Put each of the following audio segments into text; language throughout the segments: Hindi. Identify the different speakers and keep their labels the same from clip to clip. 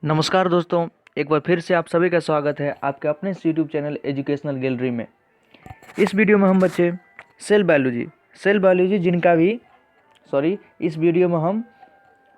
Speaker 1: नमस्कार दोस्तों, एक बार फिर से आप सभी का स्वागत है आपके अपने यूट्यूब चैनल एजुकेशनल गैलरी में। इस वीडियो में हम बच्चे सेल बायोलॉजी जिनका भी इस वीडियो में हम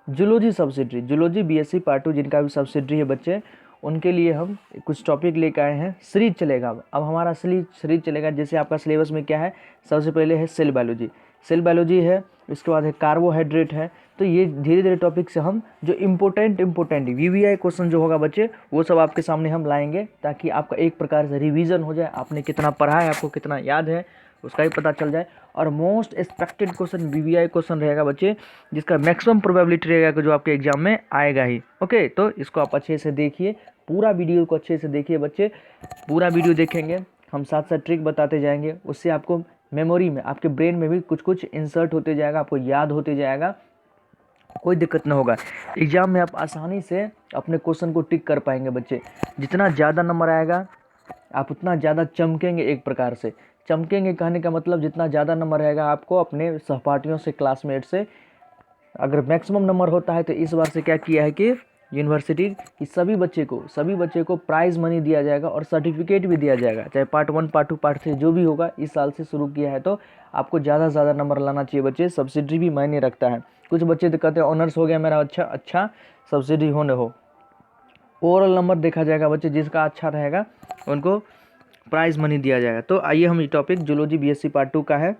Speaker 1: जूलॉजी बीएससी पार्ट 2 जिनका भी सब्सिडरी है बच्चे, उनके लिए हम कुछ टॉपिक लेकर आए हैं। सीरीज चलेगा अब हमारा सीरीज चलेगा। जैसे आपका सिलेबस में क्या है, सबसे पहले है सेल बायोलॉजी है, उसके बाद है कार्बोहाइड्रेट है। तो ये धीरे धीरे टॉपिक से हम जो इम्पोर्टेंट वीवीआई क्वेश्चन जो होगा बच्चे, वो सब आपके सामने हम लाएंगे ताकि आपका एक प्रकार से रिवीजन हो जाए। आपने कितना पढ़ा है, आपको कितना याद है, उसका ही पता चल जाए। और most expected question VVI question रहेगा बच्चे, जिसका मैक्सिमम प्रोबेबिलिटी रहेगा कि जो आपके एग्जाम में आएगा ही। ओके, तो इसको आप अच्छे से देखिए, पूरा वीडियो को अच्छे से देखिए बच्चे। पूरा वीडियो देखेंगे, हम साथ साथ ट्रिक बताते जाएंगे, उससे आपको मेमोरी में, आपके ब्रेन में भी कुछ कुछ इंसर्ट होते जाएगा, आपको याद होते जाएगा, कोई दिक्कत ना होगा। एग्जाम में आप आसानी से अपने क्वेश्चन को टिक कर पाएंगे बच्चे। जितना ज़्यादा नंबर आएगा आप उतना ज़्यादा चमकेंगे। एक प्रकार से चमकेंगे कहने का मतलब, जितना ज़्यादा नंबर रहेगा आपको अपने सहपाठियों से, क्लासमेट से, अगर मैक्सिमम नंबर होता है तो इस बार से क्या किया है कि यूनिवर्सिटी की सभी बच्चे को प्राइज़ मनी दिया जाएगा और सर्टिफिकेट भी दिया जाएगा। चाहे पार्ट 1, पार्ट 2, पार्ट 3 जो भी होगा, इस साल से शुरू किया है तो आपको ज़्यादा से ज़्यादा नंबर लाना चाहिए बच्चे। सब्सिडी भी मायने रखता है। कुछ बच्चे तो कहते हैं ऑनर्स हो गया मेरा, अच्छा सब्सिडी होने हो। ओवरऑल नंबर देखा जाएगा बच्चे, जिसका अच्छा रहेगा उनको प्राइज़ मनी दिया जाएगा। तो आइए हम ये टॉपिक जूलॉजी बीएससी पार्ट 2 का है,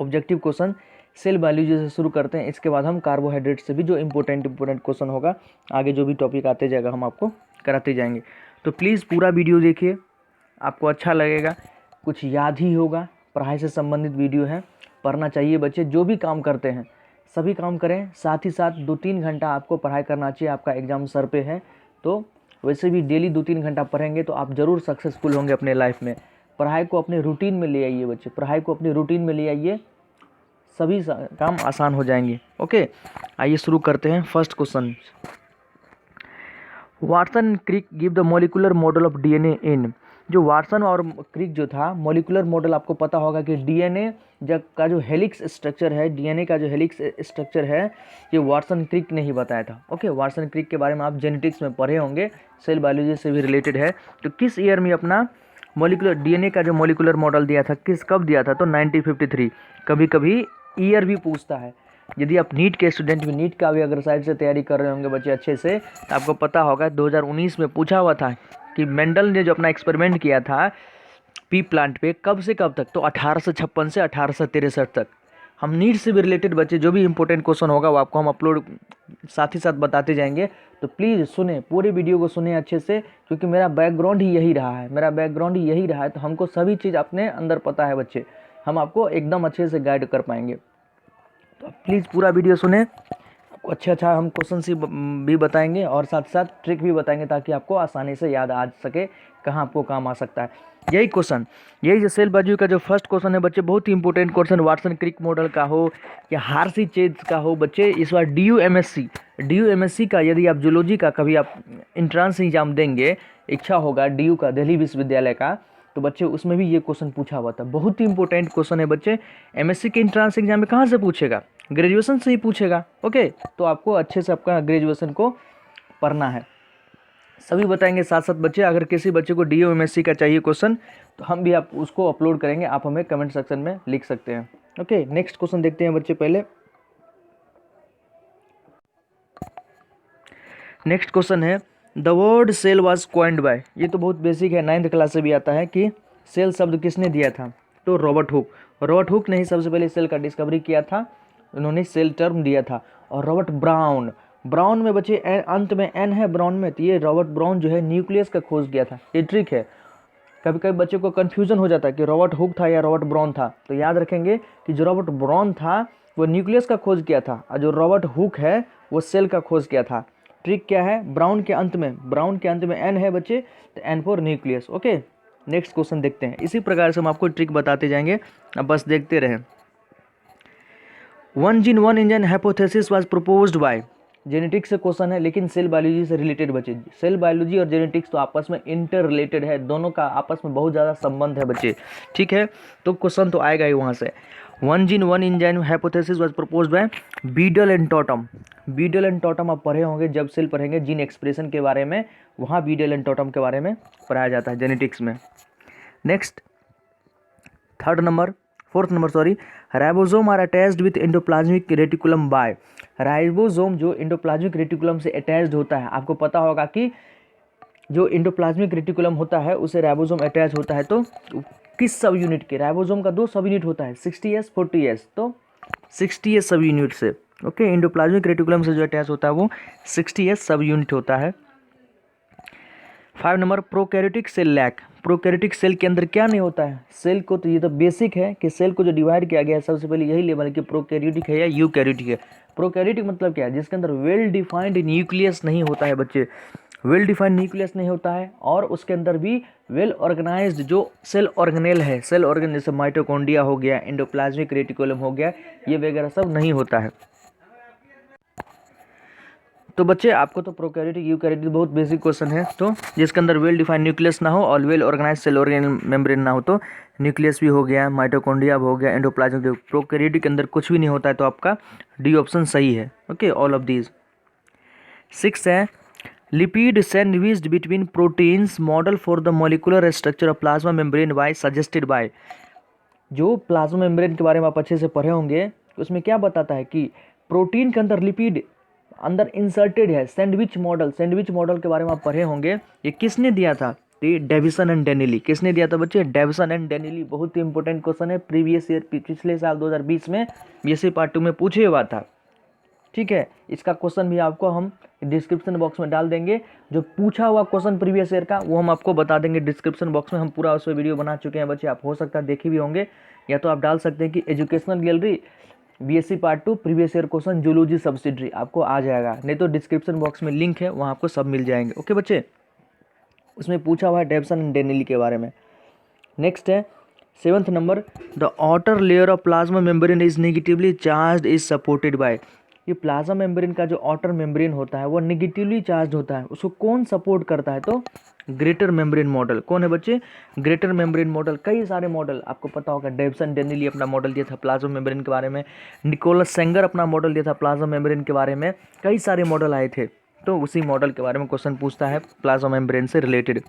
Speaker 1: ऑब्जेक्टिव क्वेश्चन सेल बायोलॉजी से शुरू करते हैं। इसके बाद हम कार्बोहाइड्रेट से भी जो इम्पोर्टेंट क्वेश्चन होगा, आगे जो भी टॉपिक आते जाएगा हम आपको कराते जाएंगे। तो प्लीज़ पूरा वीडियो देखिए, आपको अच्छा लगेगा, कुछ याद ही होगा। पढ़ाई से संबंधित वीडियो है, पढ़ना चाहिए बच्चे। जो भी काम करते हैं सभी काम करें, साथ ही साथ 2-3 घंटा आपको पढ़ाई करना चाहिए। आपका एग्ज़ाम सर पे है तो वैसे भी डेली 2-3 घंटा पढ़ेंगे तो आप ज़रूर सक्सेसफुल होंगे अपने लाइफ में। पढ़ाई को अपने रूटीन में ले आइए बच्चे, पढ़ाई को अपने रूटीन में ले आइए, सभी काम आसान हो जाएंगे। ओके, आइए शुरू करते हैं। First question, Watson Crick give the molecular model of DNA in. जो वाटसन और क्रिक जो था, मॉलिक्यूलर मॉडल आपको पता होगा कि डीएनए का जो हेलिक्स स्ट्रक्चर है, डीएनए का जो हेलिक्स स्ट्रक्चर है, ये वाटसन क्रिक ने ही बताया था। ओके, वाटसन क्रिक के बारे में आप जेनेटिक्स में पढ़े होंगे, सेल बायोलॉजी से भी रिलेटेड है। तो किस ईयर में अपना मॉलिक्यूलर डीएनए का जो मॉलिक्यूलर मॉडल दिया था, कब दिया था? तो 1953। कभी कभी ईयर भी पूछता है। यदि आप नीट के स्टूडेंट भी, नीट का भी अगर साइड से तैयारी कर रहे होंगे बच्चे अच्छे से, तो आपको पता होगा 2019 में पूछा हुआ था कि मेंडल ने जो अपना एक्सपेरिमेंट किया था पी प्लांट पे, कब से कब तक? तो 1856 से 1863 तक। हम नीट से भी रिलेटेड बच्चे जो भी इंपॉर्टेंट क्वेश्चन होगा वो आपको हम अपलोड साथ ही साथ बताते जाएंगे। तो प्लीज़ सुने, पूरे वीडियो को सुने अच्छे से, क्योंकि मेरा बैकग्राउंड ही यही रहा है। तो हमको सभी चीज़ अपने अंदर पता है बच्चे, हम आपको एकदम अच्छे से गाइड कर पाएंगे। तो प्लीज़ पूरा वीडियो सुने, आपको अच्छा हम क्वेश्चन भी बताएंगे और साथ साथ ट्रिक भी बताएंगे, ताकि आपको आसानी से याद आ सके कहाँ आपको काम आ सकता है। यही जो सेल बायोलॉजी का जो फर्स्ट क्वेश्चन है बच्चे, बहुत ही important question, Watson Crick model का हो या हार्सी चेज का हो बच्चे, इस बार DU-MSc का, यदि आप जूलॉजी का कभी आप इंट्रांस एग्जाम देंगे, इच्छा होगा DU का, दिल्ली विश्वविद्यालय का, तो बच्चे उसमें भी ये क्वेश्चन पूछा हुआ था। बहुत ही इंपॉर्टेंट क्वेश्चन है बच्चे। MSc के इंट्रांस एग्जाम में कहाँ से पूछेगा? ग्रेजुएशन से ही पूछेगा। ओके, तो आपको अच्छे से आपका ग्रेजुएशन को पढ़ना है, सभी बताएंगे साथ साथ बच्चे। अगर किसी बच्चे को DU-MSc का चाहिए क्वेश्चन, तो हम भी आप उसको अपलोड करेंगे, आप हमें कमेंट सेक्शन में लिख सकते हैं। ओके, नेक्स्ट क्वेश्चन देखते हैं बच्चे। पहले नेक्स्ट क्वेश्चन है, the word cell was coined by. ये तो बहुत बेसिक है, 9th क्लास से भी आता है कि सेल शब्द किसने दिया था? तो रॉबर्ट हुक ने ही सबसे पहले सेल का डिस्कवरी किया था, उन्होंने सेल टर्म दिया था। और रॉबर्ट ब्राउन में बच्चे अंत में एन है ब्राउन में, तो ये रॉबर्ट ब्राउन जो है न्यूक्लियस का खोज किया था। ये ट्रिक है, कभी कभी बच्चे को कन्फ्यूजन हो जाता है कि रॉबर्ट हुक था या रॉबर्ट ब्राउन था। तो याद रखेंगे कि जो रॉबर्ट ब्राउन था वो न्यूक्लियस का खोज किया था, और जो रॉबर्ट हुक है वो सेल का खोज किया था। ट्रिक क्या है? ब्राउन के अंत में एन है बच्चे, तो N for nucleus. Okay, next question देखते हैं। इसी प्रकार से हम आपको ट्रिक बताते जाएंगे, अब बस देखते रहें। 1 gene 1 engine hypothesis was proposed by. Genetics से क्वेश्चन है, लेकिन सेल बायोलॉजी से रिलेटेड बच्चे। सेल बायोलॉजी और जेनेटिक्स तो आपस में इंटर रिलेटेड है, दोनों का आपस में बहुत ज़्यादा संबंध है बच्चे, ठीक है। तो क्वेश्चन तो आएगा ही वहाँ से। One gene one enzyme hypothesis was proposed by Beadle and Tatum. Beadle and Tatum आप पढ़े होंगे, जब सेल पढ़ेंगे जीन एक्सप्रेशन के बारे में, वहाँ बीडल एंड टॉटम के बारे में पढ़ाया जाता है जेनेटिक्स में। Next fourth number sorry, ribosome are attached with endoplasmic reticulum by. Ribosome जो एंडोप्लाज्मिक रेटिकुलम से अटैच्ड होता है, आपको पता होगा कि जो एंडोप्लाज्मिक रेटिकुलम होता है उसे राइबोसोम अटैच होता है, तो किस सब यूनिट के? राइबोसोम का 2 सब यूनिट होता है, 60S 40S, तो 60S सब यूनिट से। ओके, एंडोप्लाज्मिक रेटिकुलम से जो अटैच होता है वो 60S सब यूनिट होता है। 5 number, prokaryotic cell lack. Prokaryotic cell के अंदर क्या नहीं होता है? सेल को तो ये तो बेसिक है कि सेल को जो डिवाइड किया गया है सबसे पहले यही लेवल है कि प्रोकैरियोटिक है या यूकैरियोटिक है। प्रोकैरियोटिक मतलब क्या है? जिसके अंदर वेल डिफाइंड न्यूक्लियस नहीं होता है बच्चे, वेल डिफाइंड न्यूक्लियस नहीं होता है, और उसके अंदर भी वेल ऑर्गेनाइज्ड जो सेल ऑर्गेनेल है, सेल ऑर्गेन जैसे माइटोकॉन्ड्रिया हो गया, एंडोप्लाज्मिक रेटिकुलम हो गया, ये वगैरह सब नहीं होता है। तो बच्चे आपको तो प्रोकैरियोटिक यूकैरियोटिक बहुत बेसिक क्वेश्चन है, तो जिसके अंदर वेल डिफाइंड न्यूक्लियस ना हो और well organised cell organelle membrane ना हो, तो न्यूक्लियस भी हो गया, माइटोकॉन्ड्रिया हो गया, एंडोप्लाज्म। प्रोकैरियोटिक के अंदर कुछ भी नहीं होता है, तो आपका डी ऑप्शन सही है। Okay, all of these. 6 है, lipid sandwiched between proteins model for the molecular structure of plasma membrane by suggested by. जो प्लाज्मा मेम्ब्रेन के बारे में आप अच्छे से पढ़े होंगे, उसमें क्या बताता है कि प्रोटीन के अंदर लिपिड अंदर इंसर्टेड है। सैंडविच मॉडल के बारे में आप पढ़े होंगे, ये किसने दिया था? ये डेविसन एंड डेनिली। किसने दिया था बच्चे? Davson and Danielli. बहुत ही इंपॉर्टेंट क्वेश्चन है, प्रीवियस ईयर पिछले साल 2020 में बीएससी पार्ट 2 में पूछे हुआ था। ठीक है, इसका क्वेश्चन भी आपको हम डिस्क्रिप्शन बॉक्स में डाल देंगे। जो पूछा हुआ क्वेश्चन प्रीवियस ईयर का वो हम आपको बता देंगे डिस्क्रिप्शन बॉक्स में। हम पूरा उस पर वीडियो बना चुके हैं बच्चे, आप हो सकता है देखे भी होंगे, या तो आप डाल सकते हैं कि educational gallery BSc part 2 previous year question zoology subsidiary, आपको आ जाएगा, नहीं तो डिस्क्रिप्शन बॉक्स में लिंक है, वहाँ आपको सब मिल जाएंगे। ओके बच्चे, उसमें पूछा हुआ है डेविसन एंड डेनिली के बारे में। नेक्स्ट है 7th number, the outer layer of plasma membrane is negatively charge is supported by. ये प्लाज्मा मेम्ब्रेन का जो आउटर मेम्ब्रेन होता है वो नेगेटिवली चार्ज होता है, उसको कौन सपोर्ट करता है? तो ग्रेटर मेम्ब्रेन मॉडल। कौन है बच्चे? Greater membrane model. कई सारे मॉडल आपको पता होगा, डेविसन डेनिली अपना मॉडल दिया था प्लाज्मा मेम्ब्रेन के बारे में, निकोलस सेंगर अपना मॉडल दिया था प्लाज्मा मेम्ब्रेन के बारे में, कई सारे मॉडल आए थे, तो उसी मॉडल के बारे में क्वेश्चन पूछता है प्लाज्मा मेम्ब्रेन से रिलेटेड।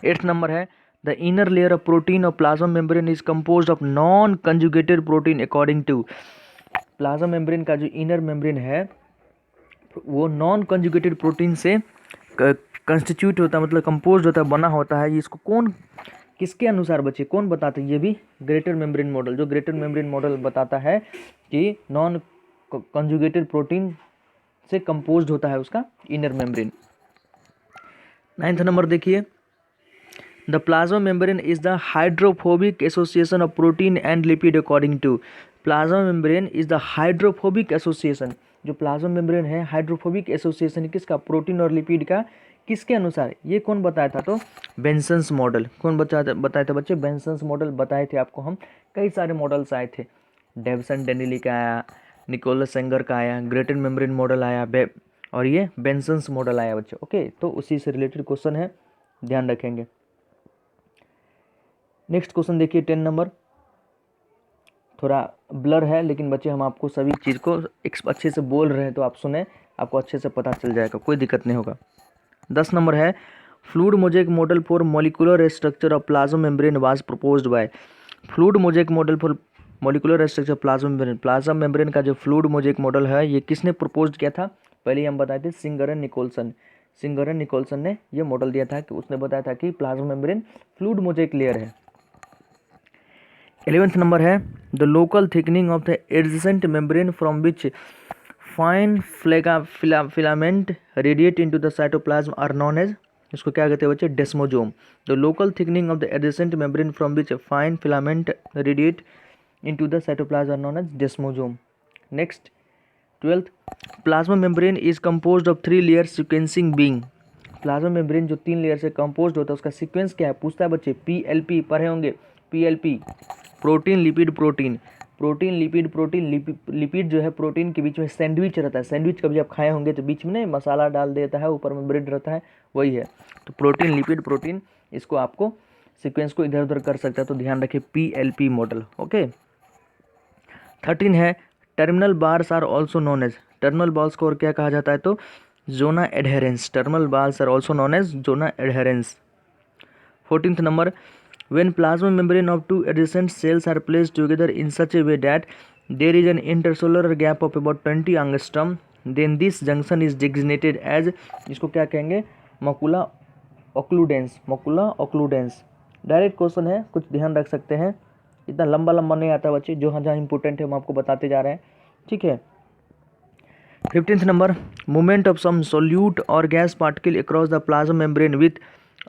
Speaker 1: 8th नंबर है, the inner layer of protein of plasma membrane is composed of non conjugated protein according to. Plasma membrane का जो इनर मेम्ब्रेन है वो नॉन कंजुगेटेड प्रोटीन से कंस्टिट्यूट होता है, मतलब कंपोज होता है, बना होता है। इसको कौन, किसके अनुसार बच्चे, कौन बताते हैं? ये भी ग्रेटर मेम्ब्रेन मॉडल। जो ग्रेटर मेम्ब्रेन मॉडल बताता है कि नॉन कंजुगेटेड प्रोटीन से कंपोज होता है उसका इनर मेम्ब्रेन। 9th नंबर देखिए, the plasma membrane is the hydrophobic association of protein and lipid according to. Plasma membrane is the hydrophobic association. जो प्लाज्मा मेम्ब्रेन है हाइड्रोफोबिक एसोसिएशन किसका? प्रोटीन और लिपिड का। किसके अनुसार? ये कौन बताया था? तो बेंसन्स मॉडल। कौन बताया था बच्चे? बेंसन्स मॉडल बताए थे आपको हम। कई सारे मॉडल्स आए थे, डेविसन डेनिली का आया, निकोलस सेंगर का आया, ग्रेटर मेम्ब्रेन मॉडल आया, और ये बेंसन्स मॉडल आया बच्चे। ओके, तो उसी से रिलेटेड क्वेश्चन है, ध्यान रखेंगे। नेक्स्ट क्वेश्चन देखिए 10 नंबर, थोड़ा ब्लर है लेकिन बच्चे हम आपको सभी चीज़ को अच्छे से बोल रहे हैं, तो आप सुने, आपको अच्छे से पता चल जाएगा, कोई दिक्कत नहीं होगा। 10 नंबर है, fluid mosaic model for molecular structure of plasma membrane was proposed by. Fluid mosaic model for molecular structure plasma membrane. Plasma membrane का जो फ्लूइड मोज़ेक मॉडल है ये किसने प्रपोज किया था? पहले हम बताए थे Singer and Nicolson. Singer and Nicolson ने ये मॉडल दिया था कि उसने बताया था कि plasma membrane fluid mosaic layer है। 11th नंबर है, the local thickening of the adjacent membrane from which fine filament radiate into the cytoplasm are known as. इसको क्या कहते हैं बच्चे? Desmosome. The local thickening of the adjacent membrane from which fine filament radiate into the cytoplasm are known as desmosome. Next 12th, plasma membrane is composed of 3 layer sequencing being. Plasma membrane जो 3 लेयर से कंपोज्ड होता है उसका सीक्वेंस क्या है? पूछता है बच्चे। PLP पढ़े होंगे, PLP, protein lipid protein. Protein lipid protein, lipid जो है प्रोटीन के बीच में सैंडविच रहता है। सैंडविच कभी आप खाए होंगे तो बीच में नहीं मसाला डाल देता है, ऊपर में ब्रेड रहता है, वही है। तो प्रोटीन लिपिड प्रोटीन, इसको आपको सीक्वेंस को इधर उधर कर सकता है, तो ध्यान रखिए PLP मॉडल। ओके, 13 है terminal bars are also known as, terminal bars को और क्या कहा जाता है, तो zona adherens, terminal bars are also known as zona adherens. 14th number, when plasma membrane of two adjacent cells are placed together in such a way that there is an intercellular gap of about 20 angstrom, then this junction is designated as, इसको क्या कहेंगे, मकुला ऑक्लूडेंस, मकुला ऑक्लूडेंस। डायरेक्ट क्वेश्चन है, कुछ ध्यान रख सकते हैं, इतना लंबा लंबा नहीं आता बच्चे, जो जहाँ इंपॉर्टेंट है हम आपको बताते जा रहे हैं, ठीक है। 15th number, movement of some solute और gas particle across the plasma membrane with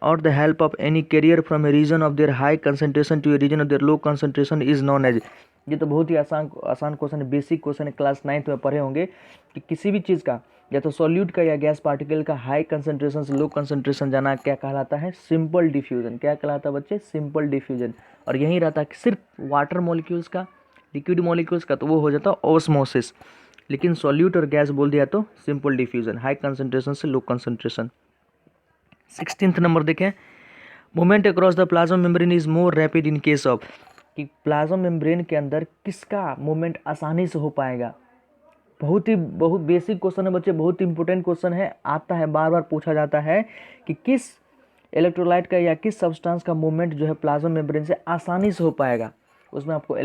Speaker 1: और the help of any carrier from a region of their high concentration to a region of their low concentration is known as. ये तो बहुत ही आसान क्वेश्चन है, बेसिक क्वेश्चन है, क्लास 9th में पढ़े होंगे कि किसी भी चीज़ का, या तो सॉल्यूट का या गैस पार्टिकल का हाई कंसंट्रेशन से लो कंसंट्रेशन जाना क्या कहलाता है, सिंपल डिफ्यूजन। क्या कहलाता है बच्चे, सिंपल डिफ्यूजन। और यही रहता है कि सिर्फ वाटर मॉलिक्यूल्स का, लिक्विड मॉलिक्यूल्स का, तो वो हो जाता है ऑस्मोसिस, लेकिन सॉल्यूट और गैस बोल दिया तो सिंपल डिफ्यूजन, हाई कंसंट्रेशन से लो कंसंट्रेशन। 16th नंबर देखें, movement across the plasma membrane is more rapid in case of, कि प्लाज्मा मेम्ब्रेन के अंदर किसका मूवमेंट आसानी से हो पाएगा। बहुत बेसिक क्वेश्चन है बच्चे, बहुत इंपॉर्टेंट क्वेश्चन है, आता है, बार बार पूछा जाता है कि किस इलेक्ट्रोलाइट का या किस सब्सटेंस का मूवमेंट जो है प्लाज्मा मेम्ब्रेन से आसानी से हो पाएगा। उसमें आपको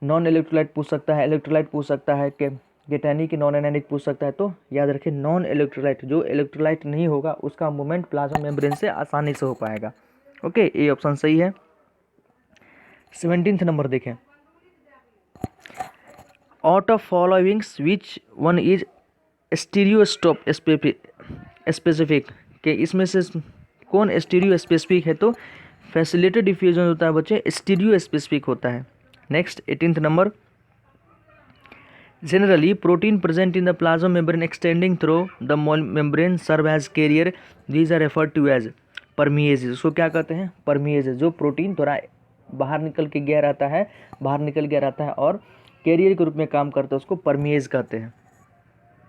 Speaker 1: नॉन इलेक्ट्रोलाइट पूछ सकता है, इलेक्ट्रोलाइट पूछ सकता है, कि गेटैनिक नॉन एनानिक पूछ सकता है। तो याद रखिए, नॉन इलेक्ट्रोलाइट, जो इलेक्ट्रोलाइट नहीं होगा उसका मूवमेंट प्लाज्मा मेम्ब्रेन से आसानी से हो पाएगा। ओके, ये ऑप्शन सही है। 17th नंबर देखें, out of followings which one is stereoscope specific, के इसमें से कौन स्टीरियो स्पेसिफिक है, तो फैसिलिटेटेड डिफ्यूजन होता है बच्चे, स्टीरियो स्पेसिफिक होता है। Next 18th number, generally protein present in the plasma membrane extending through the membrane serve as carrier, these are referred to as permeases। उसको क्या कहते हैं, permeases। जो प्रोटीन थोड़ा बाहर निकल गया रहता है और कैरियर के रूप में काम करता है, उसको परमिएज कहते हैं।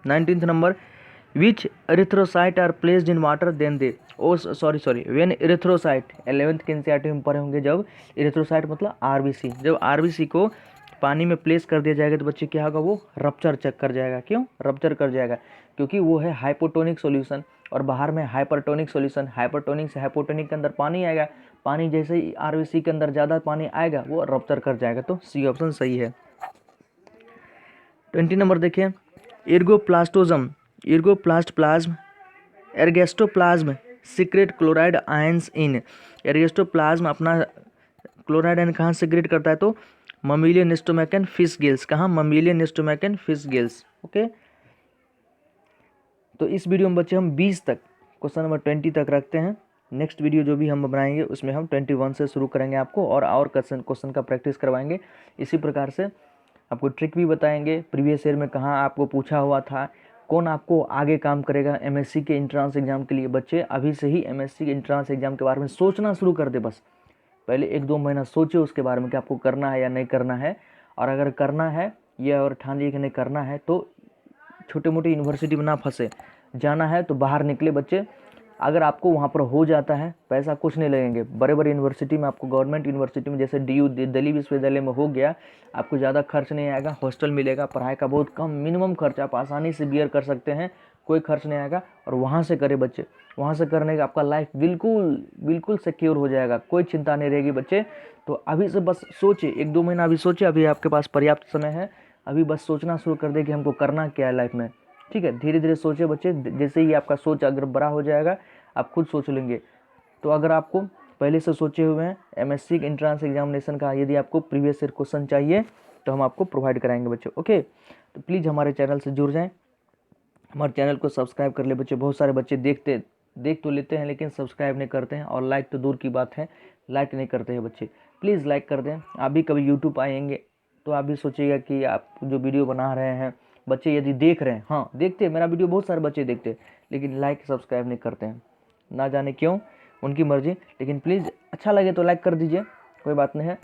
Speaker 1: 19th number, which erythrocyte are placed in water then they, when erythrocyte, 11th के एनसीईआरटी में पढ़े होंगे, जब एरिथ्रोसाइट मतलब आरबीसी, जब आरबीसी को पानी में प्लेस कर दिया जाएगा तो बच्चे क्या होगा, वो रप्चर चेक कर जाएगा। क्यों रप्चर कर जाएगा, क्योंकि वो है हाइपोटोनिक सॉल्यूशन और बाहर में हाइपरटोनिक सॉल्यूशन। हाइपरटोनिक से हाइपोटोनिक के अंदर पानी आएगा, पानी जैसे ही आरबीसी के अंदर ज़्यादा पानी आएगा वो रप्चर कर जाएगा, तो सी ऑप्शन सही है। 20 नंबर देखिए, एर्गोप्लाज्म एर्गेस्टोप्लाज्म सीक्रेट क्लोराइड आयंस इन, एर्गेस्टोप्लाज्म अपना क्लोराइड आयन कहाँ सीक्रेट करता है, तो ममीलियन स्टोमैकन फिश गिल्स। कहाँ, ममीलियन स्टोमैकन फिश गिल्स। ओके, तो इस वीडियो में बच्चे हम 20 तक, क्वेश्चन नंबर 20 तक रखते हैं। नेक्स्ट वीडियो जो भी हम बनाएंगे उसमें हम 21 से शुरू करेंगे आपको, और क्वेश्चन का प्रैक्टिस करवाएंगे। इसी प्रकार से आपको ट्रिक भी बताएंगे, प्रीवियस ईयर में कहाँ आपको पूछा हुआ था, कौन आपको आगे काम करेगा एमएससी के इंट्रांस एग्जाम के लिए। बच्चे अभी से ही एमएससी के इंट्रांस एग्जाम के बारे में सोचना शुरू कर दे, बस पहले 1-2 महीना सोचे उसके बारे में कि आपको करना है या नहीं करना है, और अगर करना है या और ठान लिए कि नहीं करना है तो छोटे मोटे यूनिवर्सिटी में ना फंसे, जाना है तो बाहर निकले बच्चे। अगर आपको वहाँ पर हो जाता है, पैसा कुछ नहीं लगेंगे, बड़े बड़े यूनिवर्सिटी में आपको, गवर्नमेंट यूनिवर्सिटी में जैसे DU दिल्ली विश्वविद्यालय में हो गया, आपको ज़्यादा खर्च नहीं आएगा, हॉस्टल मिलेगा, पढ़ाई का बहुत कम मिनिमम खर्च आप आसानी से बियर कर सकते हैं, कोई खर्च नहीं आएगा। और वहाँ से करे बच्चे, वहाँ से करने का आपका लाइफ बिल्कुल सिक्योर हो जाएगा, कोई चिंता नहीं रहेगी बच्चे। तो अभी से बस सोचे, 1-2 महीना अभी सोचे, अभी आपके पास पर्याप्त समय है, अभी बस सोचना शुरू कर दे कि हमको करना क्या है लाइफ में। ठीक है, धीरे धीरे सोचे बच्चे, जैसे ही आपका सोच अगर बड़ा हो जाएगा आप खुद सोच लेंगे। तो अगर आपको पहले से सोचे हुए हैं एमएससी एंट्रेंस एग्जामिनेशन का, यदि आपको प्रीवियस ईयर क्वेश्चन चाहिए तो हम आपको प्रोवाइड कराएंगे बच्चे। ओके, तो प्लीज़ हमारे चैनल से जुड़ जाएं, हमारे चैनल को सब्सक्राइब कर ले बच्चे। बहुत सारे बच्चे देख तो लेते हैं लेकिन सब्सक्राइब नहीं करते हैं, और लाइक तो दूर की बात है, लाइक नहीं करते हैं बच्चे। प्लीज़ लाइक कर दें। आप भी कभी यूट्यूब आएंगे तो आप भी सोचिएगा कि आप जो वीडियो बना रहे हैं, बच्चे यदि देख रहे हैं, हाँ देखते हैं, मेरा वीडियो बहुत सारे बच्चे देखते हैं लेकिन लाइक सब्सक्राइब नहीं करते हैं, ना जाने क्यों, उनकी मर्जी। लेकिन प्लीज़ अच्छा लगे तो लाइक कर दीजिए, कोई बात नहीं है।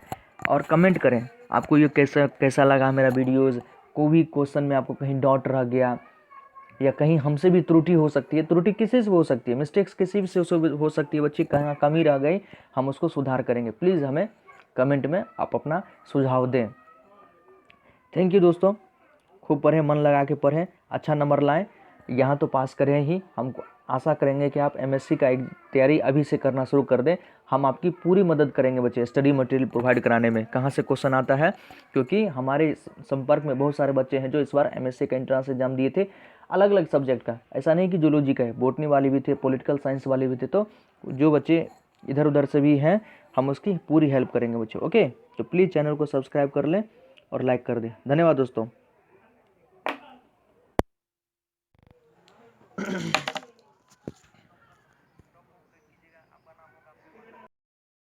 Speaker 1: और कमेंट करें आपको ये कैसा लगा मेरा वीडियोज़। कोई भी क्वेश्चन में आपको कहीं डाउट रह गया या कहीं हमसे भी त्रुटि हो सकती है, त्रुटि किसी से हो सकती है, मिस्टेक्स किसी से हो सकती है बच्चे, कहाँ कमी रह गई हम उसको सुधार करेंगे। प्लीज़ हमें कमेंट में आप अपना सुझाव दें। थैंक यू दोस्तों, खूब पढ़ें, मन लगा के पढ़ें, अच्छा नंबर लाएं, यहाँ तो पास करें ही। हम आशा करेंगे कि आप एमएससी का एक तैयारी अभी से करना शुरू कर दें। हम आपकी पूरी मदद करेंगे बच्चे स्टडी मटेरियल प्रोवाइड कराने में। कहाँ से क्वेश्चन आता है, क्योंकि हमारे संपर्क में बहुत सारे बच्चे हैं जो इस बार एमएससी का एंट्रेंस एग्जाम दिए थे, अलग अलग सब्जेक्ट का, ऐसा नहीं कि जूलॉजी का है, बॉटनी वाले भी थे, पॉलिटिकल साइंस वाले भी थे। तो जो बच्चे इधर उधर से भी हैं, हम उसकी पूरी हेल्प करेंगे बच्चों। ओके, तो प्लीज़ चैनल को सब्सक्राइब कर लें और लाइक कर दें। धन्यवाद दोस्तों।